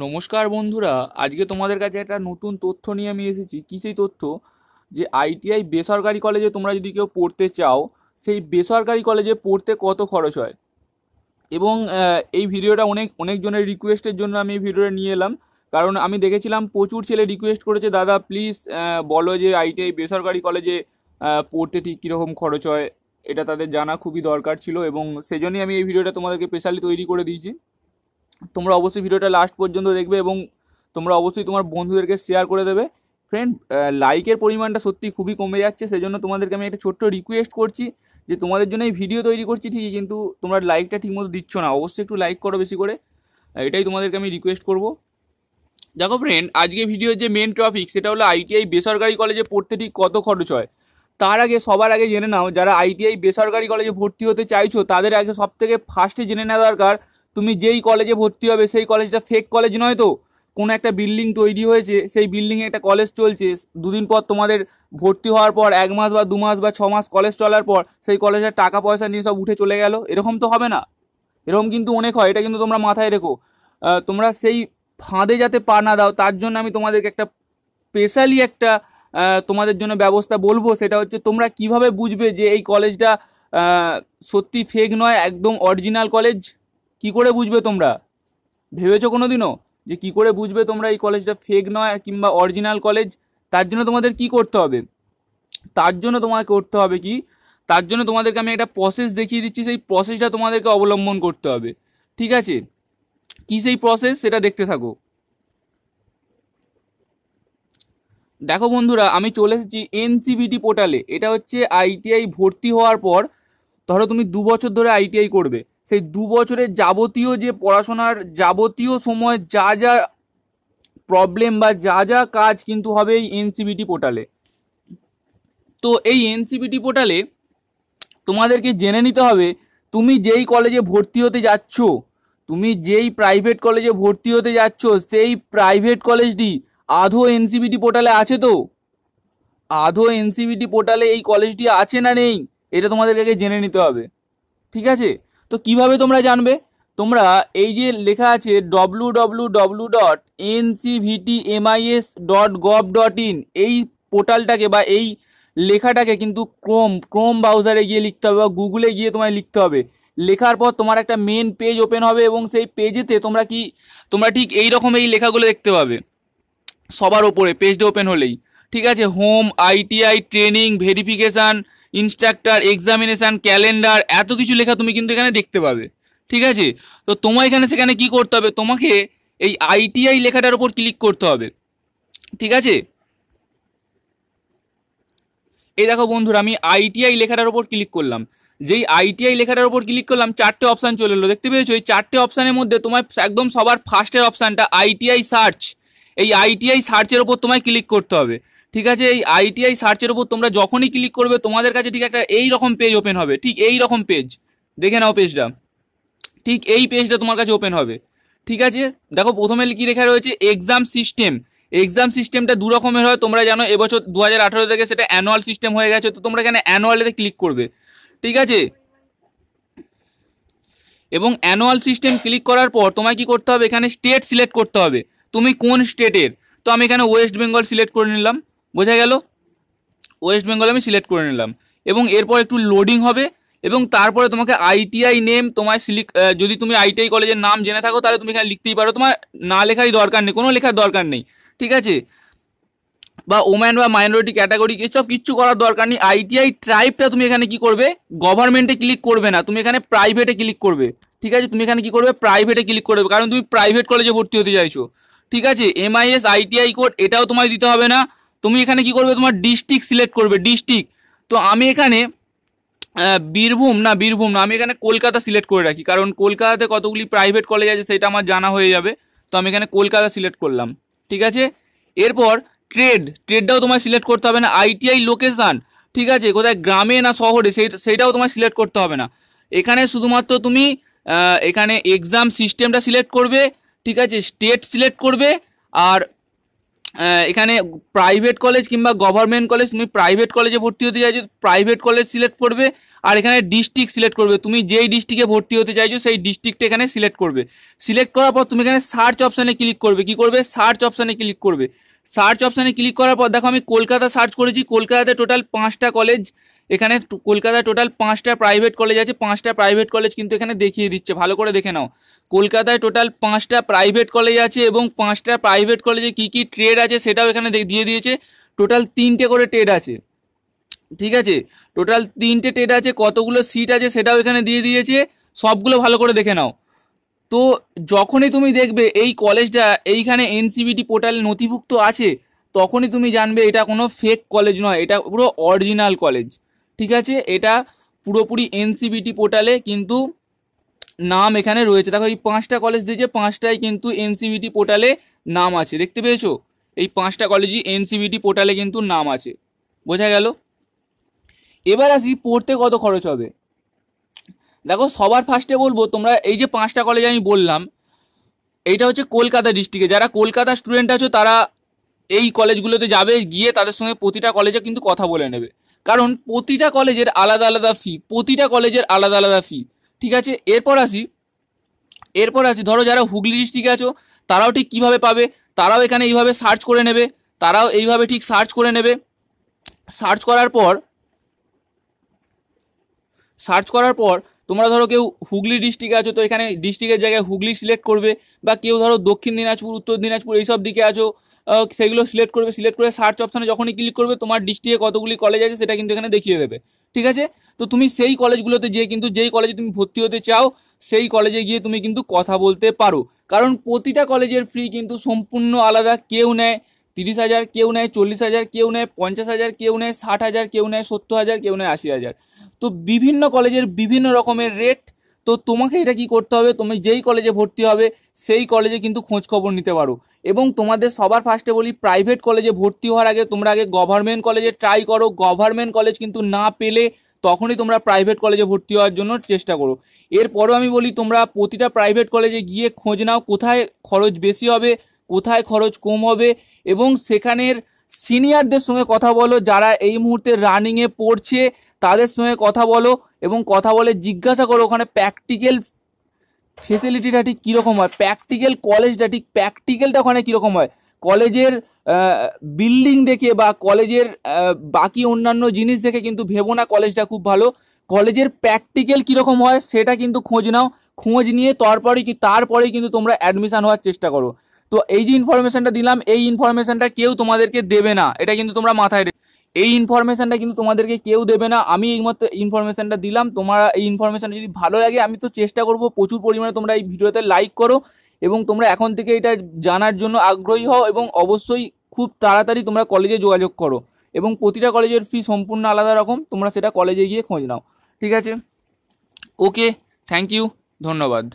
নমস্কার বন্ধুরা, আজকে তোমাদের কাছে একটা নতুন তথ্য নিয়ে আমি এসেছি। কী সেই তথ্য? যে আইটিআই বেসরকারি কলেজে তোমরা যদি কেউ পড়তে চাও, সেই বেসরকারি কলেজে পড়তে কত খরচ হয়। এবং এই ভিডিওটা অনেকজনের রিকোয়েস্টের জন্য আমি এই ভিডিওটা নিয়ে এলাম। কারণ আমি দেখেছিলাম প্রচুর ছেলে রিকোয়েস্ট করেছে, দাদা প্লিজ বলো যে আইটিআই বেসরকারি কলেজে পড়তে ঠিক কীরকম খরচ হয়। এটা তাদের জানা খুবই দরকার ছিল এবং সেজন্যই আমি এই ভিডিওটা তোমাদেরকে স্পেশালি তৈরি করে দিয়েছি। তোমরা অবশ্যই ভিডিওটা লাস্ট পর্যন্ত দেখবে এবং তোমরা অবশ্যই তোমার বন্ধুদেরকে শেয়ার করে দেবে। ফ্রেন্ড, লাইকের পরিমাণটা সত্যি খুবই কমে যাচ্ছে, সেজন্য তোমাদেরকে আমি একটা ছোট্ট রিকোয়েস্ট করছি যে তোমাদের জন্য এই ভিডিও তৈরি করছি ঠিকই, কিন্তু তোমরা লাইকটা ঠিকমতো দিচ্ছ না। অবশ্যই একটু লাইক করো বেশি করে, এটাই তোমাদেরকে আমি রিকোয়েস্ট করব। দেখো ফ্রেন্ড, আজকে ভিডিওর যে মেন টপিক সেটা হলো আইটিআই বেসরকারি কলেজে পড়তে ঠিক কত খরচ হয়। তার আগে সবার আগে জেনে নাও, যারা আইটিআই বেসরকারি কলেজে ভর্তি হতে চাইছো তাদের আগে সব থেকে ফার্স্টে জেনে নেওয়া দরকার তুমি যেই কলেজে ভর্তি হবে সেই কলেজটা ফেক কলেজ নয় তো। কোনো একটা বিল্ডিং তৈরি হয়েছে, সেই বিল্ডিংয়ে একটা কলেজ চলছে, দুদিন পর তোমাদের ভর্তি হওয়ার পর 1 মাস বা 2 মাস বা 6 মাস কলেজ চলার পর সেই কলেজের টাকা পয়সা নিয়ে সব উঠে চলে গেল, এরকম তো হবে না। এরকম কিন্তু অনেক হয়, এটা কিন্তু তোমরা মাথায় রেখো। তোমরা সেই ফাঁদে যাতে পা না দাও তার জন্য আমি তোমাদেরকে একটা স্পেশালি একটা তোমাদের জন্য ব্যবস্থা বলবো। সেটা হচ্ছে তোমরা কিভাবে বুঝবে যে এই কলেজটা সত্যি ফেক নয়, একদম অরিজিনাল কলেজ। কি করে বুঝবে তোমরা? ভেবেছো কোনো দিনও যে কি করে বুঝবে তোমরা এই কলেজটা ফেক নয় কিংবা অরিজিনাল কলেজ? তার জন্য তোমাদের কি করতে হবে? তার জন্য তোমাকে করতে হবে কি, তার জন্য তোমাদেরকে আমি একটা প্রসেস দেখিয়ে দিচ্ছি, সেই প্রসেসটা তোমাদেরকে অবলম্বন করতে হবে। ঠিক আছে? কি সেই প্রসেস সেটা দেখতে থাকো। দেখো বন্ধুরা, আমি চলে এসেছি এনসিভিটি পোর্টালে। এটা হচ্ছে আইটিআই ভর্তি হওয়ার পর, ধরো তুমি 2 বছর ধরে আইটিআই করবে, সেই 2 বছরের যাবতীয় যে পড়াশোনার যাবতীয় সময় যা যা প্রবলেম বা যা যা কাজ কিন্তু হবে এই এনসিভিটি পোর্টালে। তো এই এনসিভিটি পোর্টালে তোমাদেরকে জেনে নিতে হবে তুমি যেই কলেজে ভর্তি হতে যাচ্ছ, তুমি যেই প্রাইভেট কলেজে ভর্তি হতে যাচ্ছ সেই প্রাইভেট কলেজটি আদৌ এনসিভিটি পোর্টালে আছে তো। আদৌ এনসিভিটি পোর্টালে এই কলেজটি আছে না নেই, এটা তোমাদেরকে জেনে নিতে হবে। ঠিক আছে? তো কিভাবে তোমরা জানবে? তোমরা এই যে লেখা আছে www.ncvtmis.gov.in, এই পোর্টালটাকে বা এই লেখাটাকে কিন্তু ক্রোম ব্রাউজারে গিয়ে লিখতে হবে বা গুগলে গিয়ে তোমায় লিখতে হবে। লেখার পর তোমার একটা মেন পেজ ওপেন হবে এবং সেই পেজেতে তোমরা ঠিক এই রকম এই লেখাগুলো দেখতে পাবে সবার ওপরে পেজটা ওপেন হলেই। ঠিক আছে? Home, ITI, training, verification, instructor, examination, calendar, এত কিছু লেখা তুমি কিন্তু এখানে দেখতে পাবে। ঠিক আছে? তো তোমার সেখানে কি করতে হবে, তোমাকে এই আইটিআই লেখাটার উপর ক্লিক করতে হবে। ঠিক আছে? এই দেখো বন্ধুরা, আমি আইটিআই লেখাটার উপর ক্লিক করলাম। যেই আইটিআই লেখাটার উপর ক্লিক করলাম 4টে অপশান চলে এলো, দেখতে পেয়েছো? এই 4টে অপশানের মধ্যে তোমার একদম সবার ফার্স্টের অপশানটা আইটিআই সার্চ। এই আইটিআই সার্চের ওপর তোমায় ক্লিক করতে হবে। ঠিক আছে? এই আইটিআই সার্চের ওপর তোমরা যখনই ক্লিক করবে তোমাদের কাছে ঠিক একটা এই রকম পেজ ওপেন হবে। ঠিক এই রকম পেজ, দেখে নাও পেজটা। ঠিক এই পেজটা তোমার কাছে ওপেন হবে। ঠিক আছে? দেখো প্রথমে কি লেখা রয়েছে, এক্সাম সিস্টেম। এক্সাম সিস্টেমটা 2 রকমের হয়, তোমরা জানো। এবছর 2018 থেকে সেটা অ্যানুয়াল সিস্টেম হয়ে গেছে, তো তোমরা এখানে অ্যানুয়ালেতে ক্লিক করবে। ঠিক আছে? এবং অ্যানুয়াল সিস্টেম ক্লিক করার পর তোমায় কি করতে হবে, এখানে স্টেট সিলেক্ট করতে হবে তুমি কোন স্টেটের। তো আমি এখানে ওয়েস্ট বেঙ্গল সিলেক্ট করে নিলাম। বোঝা গেল? ওয়েস্ট বেঙ্গল আমি সিলেক্ট করে নিলাম এবং এরপর একটু লোডিং হবে এবং তারপরে তোমাকে আইটিআই নেম তোমায় যদি তুমি আইটিআই কলেজের নাম জেনে থাকো তাহলে তুমি এখানে লিখতেই পারো, তোমার না লেখারই দরকার নেই, কোনো লেখার দরকার নেই। ঠিক আছে? বা ওম্যান বা মাইনরিটি ক্যাটাগরি এসব কিচ্ছু করার দরকার নেই। আইটিআই ট্রাইবটা তুমি এখানে কি করবে, গভর্নমেন্টে ক্লিক করবে না, তুমি এখানে প্রাইভেটে ক্লিক করবে। ঠিক আছে? তুমি এখানে কি করবে, প্রাইভেটে ক্লিক করবে, কারণ তুমি প্রাইভেট কলেজে ভর্তি হতে চাইছো। ঠিক আছে? এমআইএস আইটিআই কোড এটাও তোমায় দিতে হবে না। তুমি এখানে কি করবে, তোমার ডিস্ট্রিক্ট সিলেক্ট করবে, ডিস্ট্রিক্ট। তো আমি এখানে বীরভূম না, আমি এখানে কলকাতা সিলেক্ট করে রাখি, কারণ কলকাতাতে কতগুলি প্রাইভেট কলেজ আছে সেটা আমার জানা হয়ে যাবে। তো আমি এখানে কলকাতা সিলেক্ট করলাম। ঠিক আছে? এরপর ট্রেডটাও তোমায় সিলেক্ট করতে হবে না। আইটিআই লোকেশান, ঠিক আছে, কোথায় গ্রামে না শহরে সেইটাও তোমায় সিলেক্ট করতে হবে না। এখানে শুধুমাত্র তুমি এখানে এক্সাম সিস্টেমটা সিলেক্ট করবে। ঠিক আছে? স্টেট সিলেক্ট করবে আর এখানে প্রাইভেট কলেজ কিংবা গভর্নমেন্ট কলেজ, তুমি প্রাইভেট কলেজে ভর্তি হতে চাইছো প্রাইভেট কলেজ সিলেক্ট করবে, আর এখানে ডিস্ট্রিক্ট সিলেক্ট করবে, তুমি যেই ডিস্ট্রিক্টে ভর্তি হতে চাইছো সেই ডিস্ট্রিক্টটা এখানে সিলেক্ট করবে। সিলেক্ট করার পর তুমি এখানে সার্চ অপশানে ক্লিক করবে, কি করবে, সার্চ অপশানে ক্লিক করবে। সার্চ অপশানে ক্লিক করার পর দেখো আমি কলকাতা সার্চ করেছি, কলকাতাতে টোটাল 5টা কলেজ, এখানে কলকাতায় টোটাল 5টা প্রাইভেট কলেজ আছে, 5টা প্রাইভেট কলেজ কিন্তু এখানে দেখিয়ে দিচ্ছে, ভালো করে দেখে নাও। কলকাতায় টোটাল 5টা প্রাইভেট কলেজ আছে এবং 5টা প্রাইভেট কলেজে কী কী ট্রেড আছে সেটাও এখানে দিয়ে দিয়েছে। টোটাল 3টে করে ট্রেড আছে, ঠিক আছে, টোটাল 3টে ট্রেড আছে, কতগুলো সিট আছে সেটাও এখানে দিয়ে দিয়েছে, সবগুলো ভালো করে দেখে নাও। তো যখনই তুমি দেখবে এই কলেজটা এইখানে এনসিভিটি পোর্টালে নথিভুক্ত আছে, তখনই তুমি জানবে এটা কোনো ফেক কলেজ নয়, এটা পুরো অরিজিনাল কলেজ, ঠিক আছে। এটা পুরোপুরি এনসিভিটি পোর্টালে কিন্তু নাম এখানে রয়েছে। দেখো এই 5টা কলেজ দিয়েছে, 5টাই কিন্তু এনসিভিটি পোর্টালে নাম আছে, দেখতে পেয়েছো, এই 5টা কলেজই এনসিভিটি পোর্টালে কিন্তু নাম আছে, বোঝা গেল। এবার আসি পড়তে কত খরচ হবে। দেখো সবার ফার্স্টে বলবো, তোমরা এই যে 5টা কলেজ আমি বললাম, এইটা হচ্ছে কলকাতা ডিস্ট্রিক্টে, যারা কলকাতা স্টুডেন্ট আছো তারা এই কলেজগুলোতে যাবে, গিয়ে তাদের সঙ্গে প্রতিটা কলেজে কিন্তু কথা বলে নেবে, কারণ প্রতিটা কলেজের আলাদা আলাদা ফি, প্রতিটা কলেজের আলাদা আলাদা ফি, ঠিক আছে। এরপর আসি ধরো যারা হুগলি ডিস্ট্রিক্টে আছো, তারাও ঠিক কীভাবে পাবে, তারাও এখানে এইভাবে সার্চ করে নেবে, তারাও এইভাবে ঠিক সার্চ করে নেবে। সার্চ করার পর তোমরা ধরো কেউ হুগলি ডিস্ট্রিক্টে আছো, তো এখানে ডিস্ট্রিক্টের জায়গায় হুগলি সিলেক্ট করবে, বা কেউ ধরো দক্ষিণ দিনাজপুর, উত্তর দিনাজপুর এইসব দিকে আছো, সেগুলো সিলেক্ট করবে। সিলেক্ট করে সার্চ অপশানে যখনই ক্লিক করবে তোমার ডিস্ট্রিক্টে কতগুলি কলেজ আছে সেটা কিন্তু এখানে দেখিয়ে দেবে, ঠিক আছে। তো তুমি সেই কলেজগুলোতে গিয়ে কিন্তু যেই কলেজে তুমি ভর্তি হতে চাও সেই কলেজে গিয়ে তুমি কিন্তু কথা বলতে পারো, কারণ প্রতিটা কলেজের ফি কিন্তু সম্পূর্ণ আলাদা। কেউ নেয় 30,000, কেউ নেয় 40,000, কেউ নেয় 50,000, কেউ নেয় 60,000, কেউ নেয় 70,000, কেউ নেয় 80,000। তো বিভিন্ন কলেজের বিভিন্ন রকমের রেট। তো তোমাকে এটা কি করতে হবে, তুমি যেই কলেজে ভর্তি হবে সেই কলেজে কিন্তু খোঁজ খবর নিতে পারো। এবং তোমাদের সবার ফার্স্টে বলি, প্রাইভেট কলেজে ভর্তি হওয়ার আগে তোমরা আগে গভর্নমেন্ট কলেজে ট্রাই করো। গভর্নমেন্ট কলেজ কিন্তু না পেলে তখনই তোমরা প্রাইভেট কলেজে ভর্তি হওয়ার জন্য চেষ্টা করো। এরপরও আমি বলি, তোমরা প্রতিটা প্রাইভেট কলেজে গিয়ে খোঁজ নাও কোথায় খরচ বেশি হবে, কোথায় খরচ কম হবে, এবং সেখানের সিনিয়রদের সঙ্গে কথা বলো, যারা এই মুহূর্তে রানিংয়ে পড়ছে তাদের সঙ্গে কথা বলো, এবং কথা বলে জিজ্ঞাসা করো ওখানে প্র্যাকটিক্যাল ফেসিলিটিটা ঠিক কীরকম হয়, প্র্যাকটিক্যাল কলেজটা ঠিক প্র্যাকটিক্যালটা ওখানে কীরকম হয়। কলেজের বিল্ডিং দেখে বা কলেজের বাকি অন্যান্য জিনিস দেখে কিন্তু ভেবো না কলেজটা খুব ভালো। কলেজের প্র্যাকটিক্যাল কীরকম হয় সেটা কিন্তু খোঁজ নাও, খোঁজ নিয়ে তারপরেই কিন্তু তোমরা অ্যাডমিশান হওয়ার চেষ্টা করো। তো এই যে ইনফরমেশানটা দিলাম, এই ইনফরমেশানটা কেউ তোমাদেরকে দেবে না, এটা কিন্তু তোমরা মাথায় এই ইনফরমেশানটা কিন্তু তোমাদেরকে কেউ দেবে না, আমি এইমাত্র ইনফরমেশানটা দিলাম। তোমার এই ইনফরমেশানটা যদি ভালো লাগে, আমি তো চেষ্টা করব প্রচুর পরিমাণে তোমরা এই ভিডিওতে লাইক করো, এবং তোমরা এখন থেকে এটা জানার জন্য আগ্রহী হও, এবং অবশ্যই খুব তাড়াতাড়ি তোমরা কলেজে যোগাযোগ করো। এবং প্রতিটা কলেজের ফি সম্পূর্ণ আলাদা রকম, তোমরা সেটা কলেজে গিয়ে খোঁজ নাও, ঠিক আছে। ওকে, থ্যাংক ইউ, ধন্যবাদ।